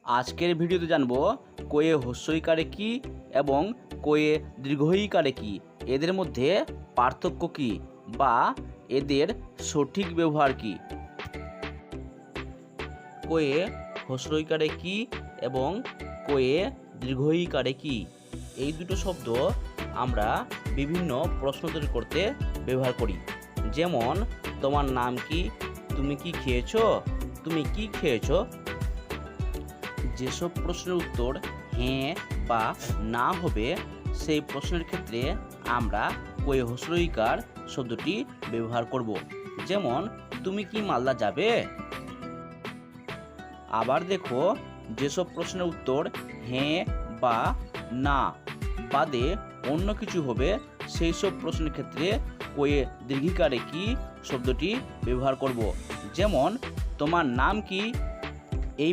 আজকের ভিডিওতে জানবো কোয়ে হ্রস্বইকারে কি এবং কোয়ে দীর্ঘইকারে কি, এদের মধ্যে পার্থক্য কি বা এদের সঠিক ব্যবহার কি। কোয়ে হ্রস্বইকারে কি এবং কোয়ে দীর্ঘইকারে কি, এই দুটো শব্দ আমরা বিভিন্ন প্রশ্ন তৈরি করতে ব্যবহার করি। যেমন, তোমার নাম কি, তুমি কি খেয়েছো, তুমি কি খেয়েছো। যেসব প্রশ্নের উত্তর হ্যাঁ বা না হবে সেই প্রশ্নের ক্ষেত্রে আমরা কোয়ে হ্রস্বইকার শব্দটি ব্যবহার করব। যেমন, তুমি কি মালদা যাবে। আবার দেখো, যেসব প্রশ্নের উত্তর হ্যাঁ বা না বাদে অন্য কিছু হবে সেই সব প্রশ্নের ক্ষেত্রে কোয়ে দীর্ঘিকারে কি শব্দটি ব্যবহার করব। যেমন, তোমার নাম কি,